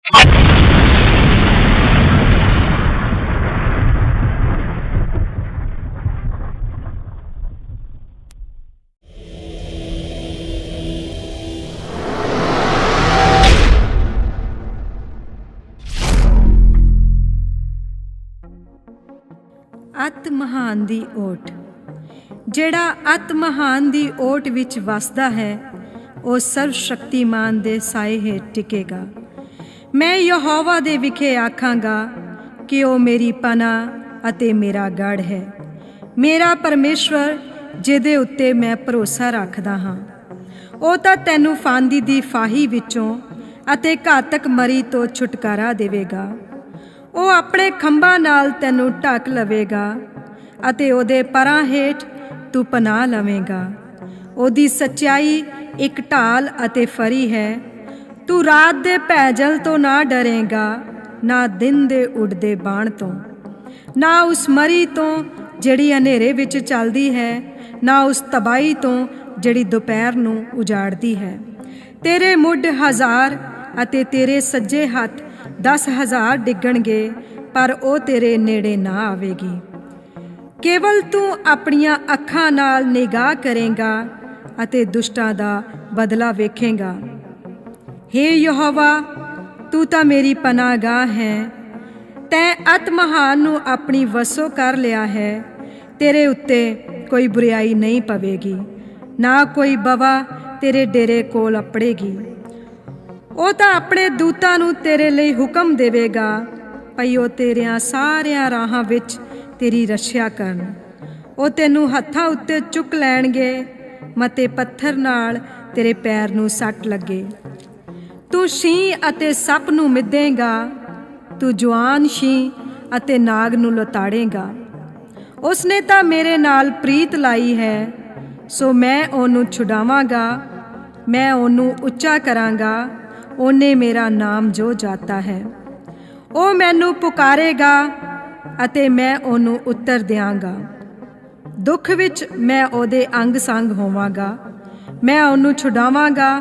अत महान दी ओट। ਜਿਹੜਾ अत महान दी ओट ਵਿੱਚ ਵਸਦਾ ਹੈ ਉਹ ਸਰਵ ਸ਼ਕਤੀਮਾਨ ਦੇ ਸਾਏ ਹੇਠ ਟਿਕੇਗਾ। ਮੈਂ ਯਹੋਵਾ ਦੇ ਵਿਖੇ ਆਖਾਂਗਾ ਕਿ ਉਹ ਮੇਰੀ ਪਨਾਹ ਅਤੇ ਮੇਰਾ ਗੜ੍ਹ ਹੈ, ਮੇਰਾ ਪਰਮੇਸ਼ਵਰ ਜਿਹਦੇ ਉੱਤੇ ਮੈਂ ਭਰੋਸਾ ਰੱਖਦਾ ਹਾਂ। ਉਹ ਤਾਂ ਤੈਨੂੰ ਫਾਂਦੀ ਦੀ ਫਾਹੀ ਵਿੱਚੋਂ ਅਤੇ ਘਾਤਕ ਮਰੀ ਤੋਂ ਛੁਟਕਾਰਾ ਦੇਵੇਗਾ। ਉਹ ਆਪਣੇ ਖੰਭਾਂ ਨਾਲ ਤੈਨੂੰ ਢੱਕ ਲਵੇਗਾ ਅਤੇ ਉਹਦੇ ਪਰਾਂ ਹੇਠ ਤੂੰ ਪਨਾਹ ਲਵੇਂਗਾ। ਉਹਦੀ ਸੱਚਾਈ ਇੱਕ ਢਾਲ ਅਤੇ ਫਰੀ ਹੈ। ਤੂੰ ਰਾਤ ਦੇ ਭੈਜਲ ਤੋਂ ਨਾ ਡਰੇਂਗਾ, ਨਾ ਦਿਨ ਦੇ ਉੱਡਦੇ ਬਾਣ ਤੋਂ, ਨਾ ਉਸ ਮਰੀ ਤੋਂ ਜਿਹੜੀ ਹਨੇਰੇ ਵਿੱਚ ਚੱਲਦੀ ਹੈ, ਨਾ ਉਸ ਤਬਾਹੀ ਤੋਂ ਜਿਹੜੀ ਦੁਪਹਿਰ ਨੂੰ ਉਜਾੜਦੀ ਹੈ। ਤੇਰੇ ਮੁੱਢ 1000 ਅਤੇ ਤੇਰੇ ਸੱਜੇ ਹੱਥ 10,000 ਡਿੱਗਣਗੇ, ਪਰ ਉਹ ਤੇਰੇ ਨੇੜੇ ਨਾ ਆਵੇਗੀ। ਕੇਵਲ ਤੂੰ ਆਪਣੀਆਂ ਅੱਖਾਂ ਨਾਲ ਨਿਗਾਹ ਕਰੇਂਗਾ ਅਤੇ ਦੁਸ਼ਟਾਂ ਦਾ ਬਦਲਾ ਵੇਖੇਂਗਾ। ਹੇ ਯਹੋਵਾ, ਤੂੰ ਤਾਂ ਮੇਰੀ ਪਨਾਹਗਾਹ ਹੈ। ਤੈਂ ਅਤ ਮਹਾਨ ਨੂੰ ਆਪਣੀ ਵੱਸੋਂ ਕਰ ਲਿਆ ਹੈ। ਤੇਰੇ ਉੱਤੇ ਕੋਈ ਬੁਰਾਈ ਨਹੀਂ ਪਵੇਗੀ, ਨਾ ਕੋਈ ਬਵਾ ਤੇਰੇ ਡੇਰੇ ਕੋਲ ਅਪੜੇਗੀ। ਉਹ ਤਾਂ ਆਪਣੇ ਦੂਤਾਂ ਨੂੰ ਤੇਰੇ ਲਈ ਹੁਕਮ ਦੇਵੇਗਾ ਭਈ ਉਹ ਤੇਰਿਆਂ ਸਾਰਿਆਂ ਰਾਹਾਂ ਵਿੱਚ ਤੇਰੀ ਰੱਖਿਆ ਕਰਨ। ਉਹ ਤੈਨੂੰ ਹੱਥਾਂ ਉੱਤੇ ਚੁੱਕ ਲੈਣਗੇ, ਮਤੇ ਪੱਥਰ ਨਾਲ ਤੇਰੇ ਪੈਰ ਨੂੰ ਸੱਟ ਲੱਗੇ। ਤੂੰ ਸ਼ੀਂ ਅਤੇ ਸੱਪ ਨੂੰ ਮਿੱਧੇਂਗਾ, ਤੂੰ ਜਵਾਨ ਸ਼ੀਂ ਅਤੇ ਨਾਗ ਨੂੰ ਲਤਾੜੇਂਗਾ। ਉਸਨੇ ਤਾਂ ਮੇਰੇ ਨਾਲ ਪ੍ਰੀਤ ਲਾਈ ਹੈ, ਸੋ ਮੈਂ ਉਹਨੂੰ ਛੁਡਾਵਾਂਗਾ। ਮੈਂ ਉਹਨੂੰ ਉੱਚਾ ਕਰਾਂਗਾ, ਉਹਨੇ ਮੇਰਾ ਨਾਮ ਜੋ ਜਾਤਾ ਹੈ। ਉਹ ਮੈਨੂੰ ਪੁਕਾਰੇਗਾ ਅਤੇ ਮੈਂ ਉਹਨੂੰ ਉੱਤਰ ਦਿਆਂਗਾ। ਦੁੱਖ ਵਿੱਚ ਮੈਂ ਉਹਦੇ ਅੰਗ ਸੰਗ ਹੋਵਾਂਗਾ। ਮੈਂ ਉਹਨੂੰ ਛੁਡਾਵਾਂਗਾ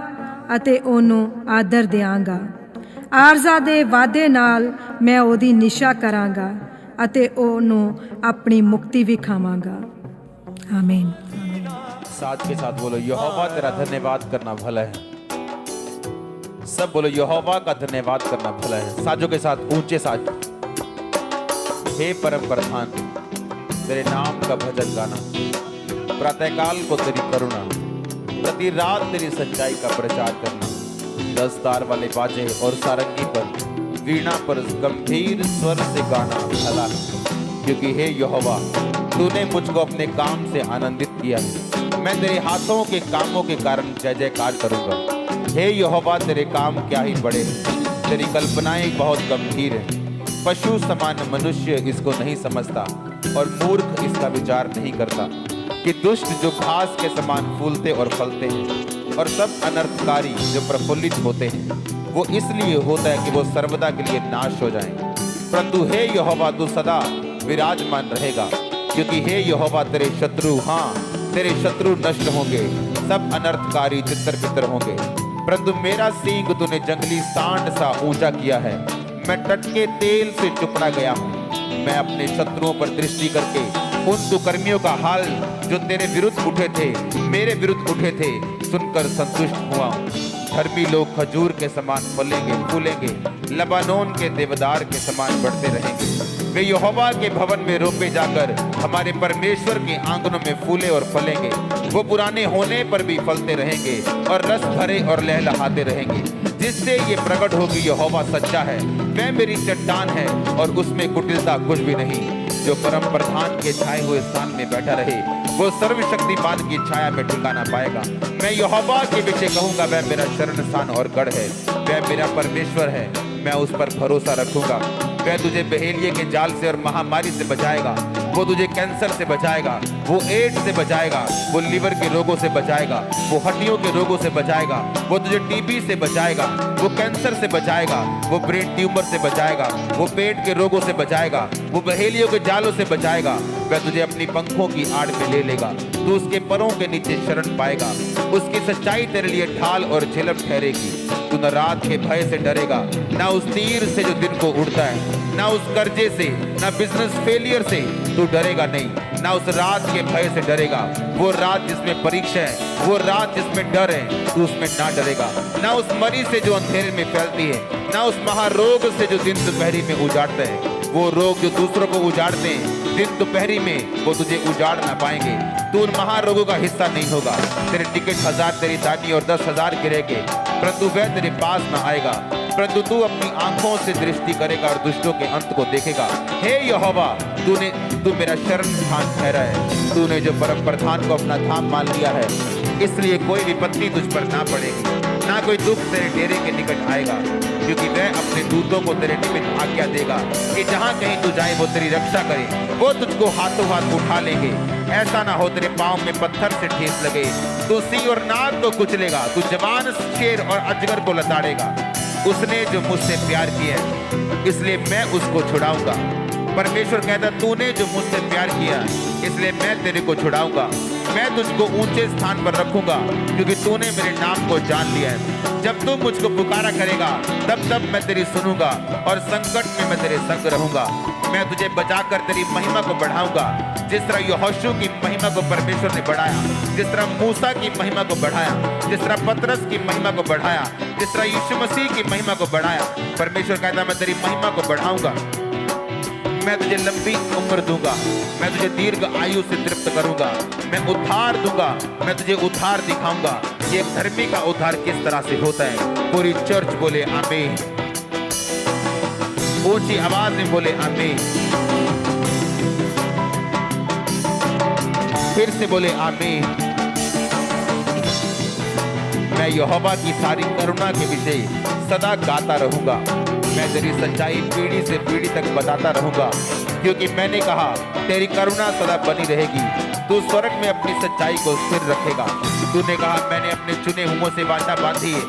ਅਤੇ ਉਹਨੂੰ ਆਦਰ ਦਿਆਂਗਾ। ਆਰਜ਼ਾ ਦੇ ਵਾਅਦੇ ਨਾਲ ਮੈਂ ਉਹਦੀ ਨਿਸ਼ਾ ਕਰਾਂਗਾ ਅਤੇ ਉਹਨੂੰ ਆਪਣੀ ਮੁਕਤੀ ਵਿਖਾਵਾਂਗਾ। आमीन। साथ के साथ बोलो यहोवा तेरा धन्यवाद करना भला है। सब बोलो यहोवा का धन्यवाद करना भला है। साजों के साथ ऊंचे साज। हे परम प्रधान, तेरे नाम का भजन गाना, प्रातःकाल को तेरी करुणा, प्रति रात तेरी सच्चाई का प्रचार करना। 10 तार वाले बाजे और सारंगी पर, वीणा पर गंभीर स्वर से गाना भला है। क्योंकि हे यहोवा, तूने मुझको अपने काम से आनंदित किया है। मैं तेरे हाथों के कामों के कारण जय जयकार करूंगा। हे यहोवा, तेरे काम क्या ही बड़े हैं, तेरी कल्पनाएं बहुत गंभीर हैं। पशु समान मनुष्य इसको नहीं समझता और मूर्ख इसका विचार नहीं करता कि दुष्ट जो घास के समान फूलते और फलते हैं और सब अनर्थकारी जो प्रफुल्लित होते हैं, वो इसलिए होता है कि वो सर्वदा के लिए नाश हो जाएं। परंतु हे यहोवा, तू सदा विराजमान रहेगा। क्योंकि हे यहोवा, तेरे शत्रु, हाँ तेरे शत्रु नष्ट होंगे, सब अनर्थकारी तितर बितर होंगे। परंतु मेरा सींग तूने जंगली सांड सा ऊंचा किया है। मैं टटके तेल से चुपड़ा गया हूँ। मैं अपने शत्रुओं पर दृष्टि करके उन दुष्कर्मियों का हाल जो तेरे विरुद्ध उठे थे, मेरे विरुद्ध उठे थे, सुनकर संतुष्ट हुआ हूँ। धर्मी लोग खजूर के समान फलेंगे फूलेंगे, लबानोन के देवदार के समान बढ़ते रहेंगे। वे यहोवा के भवन में रोपे जाकर हमारे परमेश्वर के आंगनों में फूले और फलेंगे। वो पुराने होने पर भी फलते रहेंगे और रस भरे और लहलहाते रहेंगे। जिससे ये प्रकट होगी यहोवा सच्चा है, वह मेरी चट्टान है और उसमें कुटिलता कुछ भी नहीं। जो परम प्रधान के छाए हुए स्थान में बैठा रहे, वो सर्वशक्तिमान की छाया में ठिकाना पाएगा। मैं यहोवा के विषय कहूँगा, वह मेरा शरण स्थान और गढ़ है, वह मेरा परमेश्वर है, मैं उस पर भरोसा रखूंगा। वह तुझे बहेलिये के जाल से और महामारी से बचाएगा। वो तुझे कैंसर से बचाएगा, वो एड्स से बचाएगा, वो लीवर के रोगों से बचाएगा, वो हड्डियों के रोगों से बचाएगा, वो तुझे टीबी से बचाएगा, वो कैंसर से बचाएगा, वो ब्रेन ट्यूमर से बचाएगा, वो पेट के रोगों से बचाएगा, वो बहेलियों के जालों से बचाएगा। वह तुझे अपनी पंखों की आड़ में ले लेगा, तू उसके परों के नीचे शरण पाएगा। उसकी सच्चाई तेरे लिए ढाल और झिलम ठहरेगी। तू न रात के भय से डरेगा, ना उस तीर से जो दिन को उड़ता है, ना उस कर्जे से, ना बिजनेस फेलियर से तू डरेगा नहीं, ना उस रात के भय से डरेगा। वो रात जिसमें परीक्षा है, वो रात जिसमें डर है, तू उसमें ना डरेगा। ना उस मरी से जो अंधेरे में फैलती है, ना उस महारोग से जो दिन दोपहरी में उजाड़ते हैं। वो रोग जो दूसरों को उजाड़ते हैं, दिन दोपहरी में वो तुझे उजाड़ ना पाएंगे। तू उन महारोगों का हिस्सा नहीं होगा। तेरे टिकट 1000 तेरी दानी और 10,000 गिरेंगे, परंतु वह तेरे पास ना आएगा। परंतु तू अपनी आंखों से दृष्टि करेगा और दुष्टों के अंत को देखेगा। हे यहोवा, तू मेरा शरण स्थान ठहरा है। तूने जो परम प्रधान को अपना धाम मान लिया है, इसलिए कोई विपत्ति तुझ पर ना पड़ेगी, ना कोई दुख तेरे डेरे के निकट आएगा, क्योंकि वह अपने दूतों को तेरे निमित्त आज्ञा देगा कि जहां कहीं तू जाए वो तेरी रक्षा करे। वो तुझको हाथों हाथ उठा लेंगे, ऐसा ना हो तेरे पाँव में पत्थर से ठेस लगे। तू सिंह और नाग को कुचलेगा, तू जवान शेर और अजगर को लताड़ेगा। उसने जो मुझसे प्यार किया है, इसलिए मैं उसको छुड़ाऊंगा। परमेश्वर कहता, तूने जो मुझसे प्यार किया, इसलिए मैं तेरे को छुड़ाऊंगा। मैं तुझको ऊंचे स्थान पर रखूंगा, क्योंकि तूने मेरे नाम को जान लिया है। जब तू मुझको पुकारा करेगा, तब मैं तेरी सुनूंगा और संकट में मैं तेरे संग रहूंगा। मैं तुझे बचाकर तेरी महिमा को बढ़ाऊंगा, जिस तरह यहोशू की महिमा को परमेश्वर ने बढ़ाया, जिस तरह मूसा की महिमा को बढ़ाया, जिस तरह पतरस की महिमा को बढ़ाया, जिस तरह यीशु मसीह की महिमा को बढ़ाया। परमेश्वर कहता, मैं तेरी महिमा को बढ़ाऊंगा। मैं तुझे लंबी उम्र दूंगा, मैं तुझे दीर्घ आयु से तृप्त करूंगा, मैं उद्धार दूंगा, मैं तुझे उद्धार दिखाऊंगा। ये धर्मी का उद्धार किस तरह से होता है। पूरी चर्च बोले आमीन, ऊंची आवाज में बोले आमीन, फिर से बोले आमीन। मैं यहोवा की सारी करुणा के विषय सदा गाता रहूंगा। मैं तेरी सच्चाई पीढ़ी से पीढ़ी तक बताता रहूंगा, क्योंकि मैंने कहा तेरी करुणा सदा बनी रहेगी। तू स्वर्ग में अपनी सच्चाई को स्थिर रखेगा। तूने कहा, मैंने अपने चुने हुओं से वाचा बांधी है,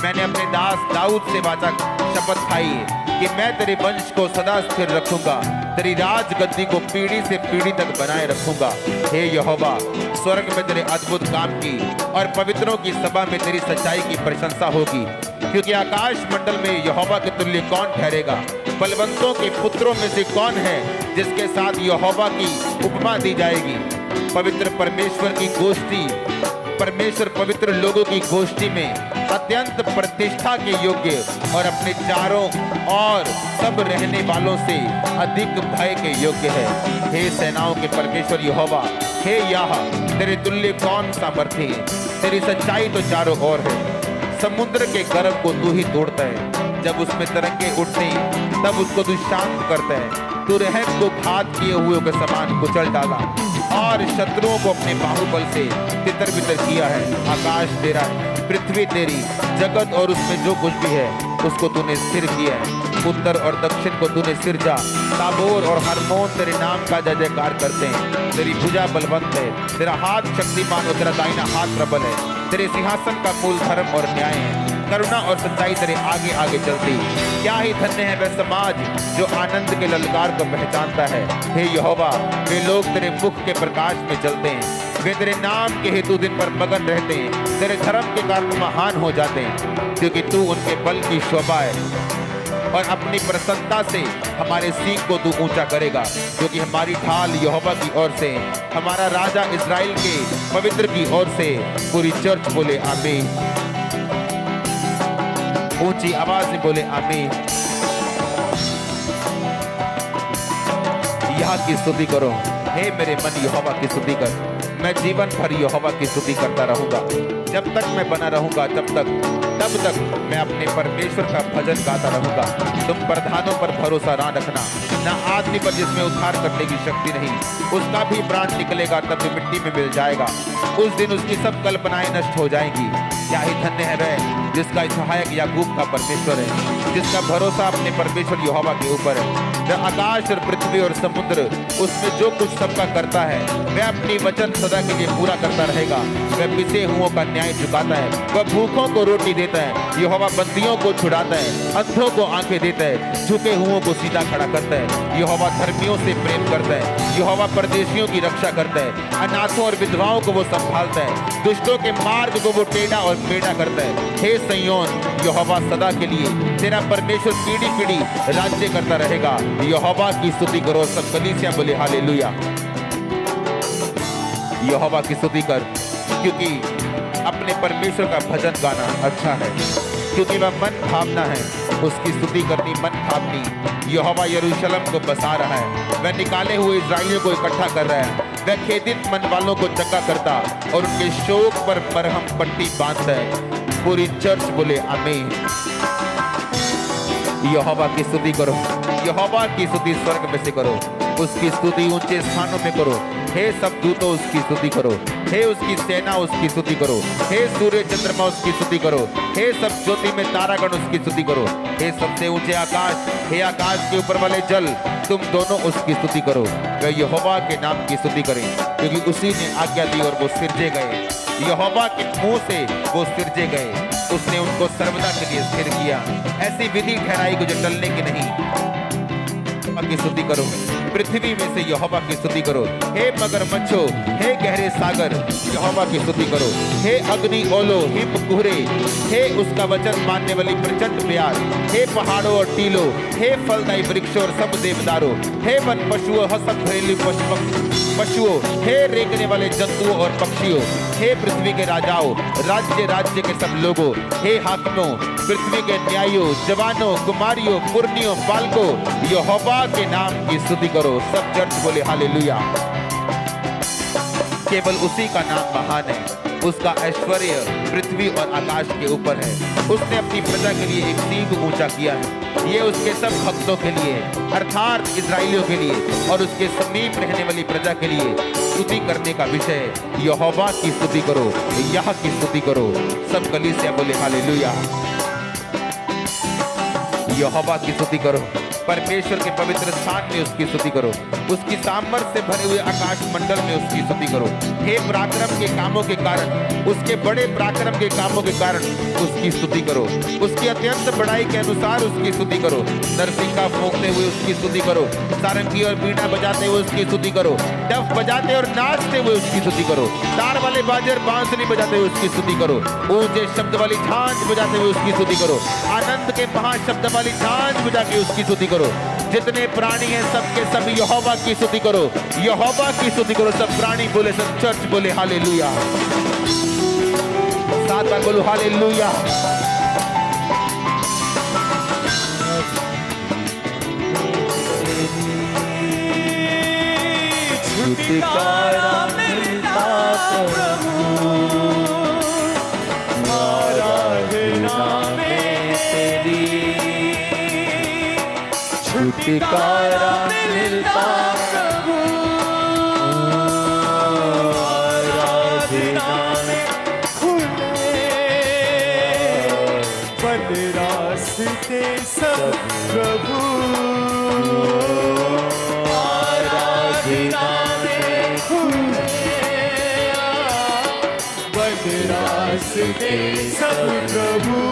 मैंने अपने दास दाऊद से वाचा शपथ खाई है कि मैं तेरे वंश को सदा स्थिर रखूंगा, तेरी राज गद्दी को पीढ़ी से पीढ़ी तक बनाए रखूंगा। हे यहोवा, स्वर्ग में तेरे अद्भुत काम की और पवित्रों की सभा में तेरी सच्चाई की प्रशंसा होगी, क्योंकि आकाश मंडल में यहोवा के तुल्य कौन ठहरेगा। बलवंतों के पुत्रों में से कौन है जिसके साथ यहोवा की उपमा दी जाएगी। पवित्र परमेश्वर की गोष्ठी, परमेश्वर पवित्र लोगों की गोष्ठी में अत्यंत प्रतिष्ठा के योग्य और अपने चारों और सब रहने वालों से अधिक भय के योग्य है। हे सेनाओं के परमेश्वर यहोवा, हे याह, तेरे तुल्य कौन सामर्थी है। तेरी सच्चाई तो चारों ओर है। समुद्र के गर्भ को तू ही तोड़ता है, जब उसमें तरंगे उठते हैं तब उसको तू शांत करता है। तू रहम को घात किए हुए के समान कुचल डाला और शत्रुओं को अपने बाहुबल से तितर बितर किया है। आकाश तेरा है, पृथ्वी तेरी, जगत और उसमें जो कुछ भी है उसको तूने स्थिर किया है। उत्तर और दक्षिण को तूने सिरजा। ताबोर और हरमोन तेरे नाम का जय जयकार करते हैं। तेरी भुजा बलवंत है, तेरा हाथ शक्तिमान और तेरा दाहिना हाथ प्रबल है। तेरे सिंहासन का मूल धर्म और न्याय है। करुणा और सच्चाई तेरे आगे आगे चलती। क्या ही धन्य है वह समाज जो आनंद के ललकार को पहचानता है। हे यहोवा, वे लोग तेरे मुख के प्रकाश में चलते हैं। वे तेरे नाम के हेतु दिन पर मगन रहते हैं, तेरे धर्म के कारण महान हो जाते हैं, क्योंकि तू उनके बल की शोभा है और अपनी प्रसन्नता से हमारे सींग को तू ऊंचा करेगा, क्योंकि हमारी ढाल यहोवा की ओर से, हमारा राजा इस्राएल के पवित्र की ओर से। पूरी चर्च बोले आमीन, ऊंची आवाज में बोले आमीन। यहाँ की स्तुति करो। हे मेरे मन, यहोवा की स्तुति कर। मैं जीवन भर यहोवा की स्तुति करता रहूंगा। जब तक मैं बना रहूंगा तब तक मैं अपने परमेश्वर का भजन गाता रहूंगा। तुम प्रधानों पर भरोसा ना रखना, ना आदमी पर जिसमें उद्धार करने की शक्ति नहीं। उसका भी प्राण निकलेगा तब भी मिट्टी में मिल जाएगा। उस दिन उसकी सब कल्पनाएं नष्ट हो जाएंगी। क्या ही धन्य है वह जिसका सहायक याकूब का परमेश्वर है, जिसका भरोसा अपने परमेश्वर यहोवा के ऊपर है। वह आकाश और पृथ्वी और समुद्र, उसमें जो कुछ सबका करता है, वह अपनी वचन सदा के लिए पूरा करता रहेगा। वह पिसे हुओं का न्याय चुकाता है, वह भूखों को रोटी देता है। यहोवा बंदियों को छुड़ाता है, अंधों को आंखें देता है, झुके हुओं को सीधा खड़ा करता है। यहोवा धर्मियों से प्रेम करता है, यहोवा परदेशियों की रक्षा करता है। अनाथों और विधवाओं को वो संभालता है, दुष्टों के मार्ग को वो टेढ़ा और मेढ़ा करता है। हे सयोन यहोवा सदा के लिए, तेरा परमेश्वर पीढ़ी पीढ़ी राज्य करता रहेगा। यहोवा की स्तुति करो। सब कलीसिया बोले हालेलुया। यहोवा की स्तुति कर, क्योंकि अपने परमेश्वर का भजन गाना अच्छा है, क्योंकि वह मन भावना है। उसकी स्तुति करनी मन भावनी। यहोवा यरूशलेम को बसा रहा है, वह निकाले हुए इस्राएलियों को इकट्ठा कर रहा है। वह खेदित मन वालों को चंगा करता और उनके शोक पर मरहम पट्टी बांधता है। पूरी चर्च बोले आमीन। यहोवा की स्तुति करो। यहोवा की स्तुति स्वर्ग में से करो, उसकी स्तुति ऊंचे स्थानों में करो। हे सब दूतों उसकी स्तुति करो, हे उसकी सेना उसकी स्तुति करो, हे सूर्य चंद्रमा उसकी स्तुति करो, हे सब ज्योति में तारागण उसकी स्तुति करो, हे सबसे ऊंचे आकाश, हे आकाश के ऊपर वाले जल, तुम दोनों उसकी स्तुति करो। वे यहोवा के नाम की स्तुति करें, क्योंकि उसी ने आज्ञा दी और वो सिरजे गए। यहोवा के मुंह से वो सिरजे गए, उसने उनको सर्वदा के लिए स्थिर किया। ऐसी विधि ठहराई जो टलने की नहीं। की स्तुति करो, पृथ्वी में से यहोवा की स्तुति करो। हे मगरमच्छों, हे गहरे सागर, यहोवा की स्तुति करो। हे अग्नि ओलो, हिम कुहरे, हे उसका वचन मानने वाली प्रचंड प्यार, हे पहाड़ों और टीलों, हे फलदायी वृक्षों और सब देवदारों, हे वन पशुओं, हसत घरेलू पशुओं, हे रेंगने वाले जंतुओं और पक्षियों, हे पृथ्वी के राजाओं, राज्य राज्य के सब लोगों, हे हाकिमों, पृथ्वी के न्यायियों, जवानों, कुमारियों, पुरनियों, बालकों, यहोवा के नाम की स्तुति करो। सब चर्च बोले हालेलुया। केवल उसी का नाम महान है, उसका ऐश्वर्य पृथ्वी और आकाश के ऊपर है। उसने अपनी प्रजा के लिए एक सींग ऊंचा किया है। ये उसके सब भक्तों के लिए, अर्थात इजराइलियों के लिए और उसके समीप रहने वाली प्रजा के लिए स्तुति करने का विषय है। यहोवा की स्तुति करो, यह की स्तुति करो। सब कलीसिया बोले हालेलुया। यहोवा की स्तुति करो, परमेश्वर के पवित्र स्थान में उसकी स्तुति करो, उसकी सामर्थ्य से भरे हुए आकाश मंडल में उसकी स्तुति करो। हे पराक्रम के कामों के कारण, उसके बड़े पराक्रम के कामों के कारण उसकी स्तुति करो। उसकी अत्यंत बड़ाई के अनुसार उसकी स्तुति करो। नरसिंगा फूंकते हुए उसकी स्तुति करो, सारंगी और बीड़ा बजाते हुए उसकी स्तुति करो, डफ बजाते और नाचते हुए उसकी स्तुति करो, तार वाले बाजे बांसुरी बजाते हुए उसकी स्तुति करो, ऊंचे शब्द वाली झांझ बजाते हुए उसकी स्तुति करो, आनंद के महाशब्द वाली झांझ बजा के उसकी स्तुति करो। जितने प्राणी हैं सबके सब यहोवा की स्तुति करो, यहोवा की स्तुति करो। सब प्राणी बोले, सब चर्च बोले हालेलुया। 7 बार बोलो हालेलुया। छुटकारा मिलता प्रभु, आराधना में तेरी। छुटकारा मिलता प्रभु, आराधना में खुले बन रास्ते सब प्रभु, आराधना में खुले बन रास्ते सब प्रभु।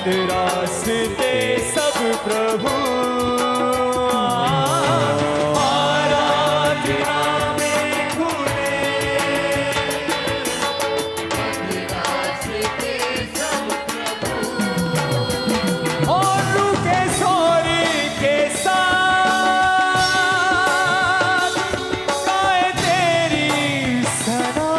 रास्ते सब प्रभु आराधना में खुले और रुके सौरी के साथ गाए तेरी सना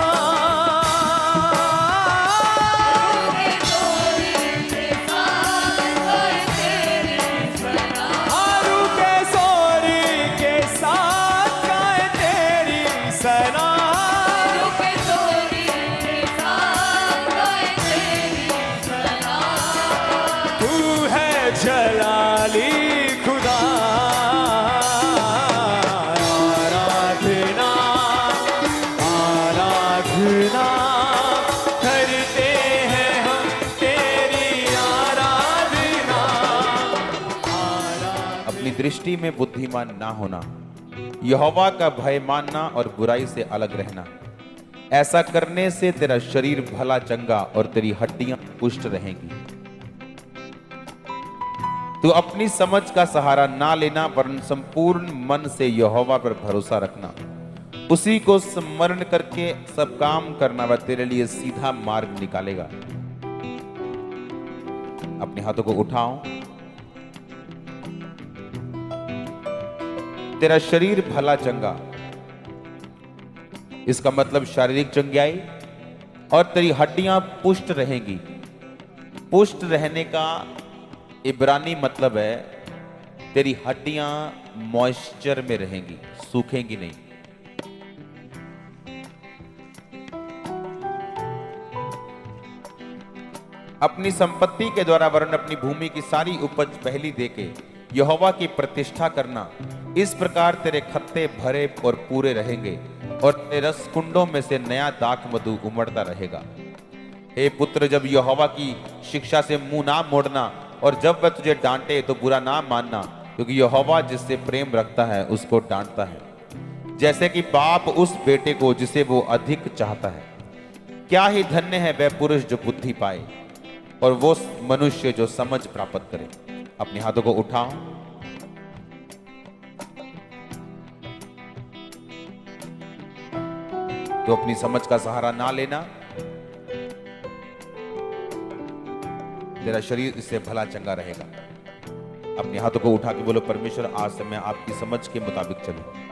हारू के सौरी के साथ गाए तेरी सना तू है जलाली खुदा आराधना आराधना करते हैं हम तेरी आराधना अपनी दृष्टि में बुद्धिमान ना होना, यहोवा का भय मानना और बुराई से अलग रहना। ऐसा करने से तेरा शरीर भला चंगा और तेरी हड्डियां पुष्ट रहेंगी। तू अपनी समझ का सहारा ना लेना, वरन संपूर्ण मन से यहोवा पर भरोसा रखना। उसी को स्मरण करके सब काम करना, वह तेरे लिए सीधा मार्ग निकालेगा। अपने हाथों को उठाओ। तेरा शरीर भला चंगा, इसका मतलब शारीरिक चंगाई, और तेरी हड्डियां पुष्ट रहेंगी। पुष्ट रहने का इब्रानी मतलब है तेरी हड्डियां मॉइस्चर में रहेंगी, सूखेंगी नहीं। अपनी संपत्ति के द्वारा वरन अपनी भूमि की सारी उपज पहली देके यहोवा की प्रतिष्ठा करना। इस प्रकार तेरे खत्ते भरे और पूरे रहेंगे और तेरे रस कुंडों में से नया दाख मधु उमड़ता रहेगा। हे पुत्र, जब यहोवा की शिक्षा से मुंह ना मोड़ना, और जब वह तुझे डांटे तो बुरा ना मानना, क्योंकि यहोवा जिससे प्रेम रखता है उसको डांटता है, जैसे कि बाप उस बेटे को जिसे वो अधिक चाहता है। क्या ही धन्य है वह पुरुष जो बुद्धि पाए और वो मनुष्य जो समझ प्राप्त करे। अपने हाथों को उठाओ। तो अपनी समझ का सहारा ना लेना, तेरा शरीर इससे भला चंगा रहेगा। अपने हाथों को उठा के बोलो, परमेश्वर आज से मैं आपकी समझ के मुताबिक चलूं।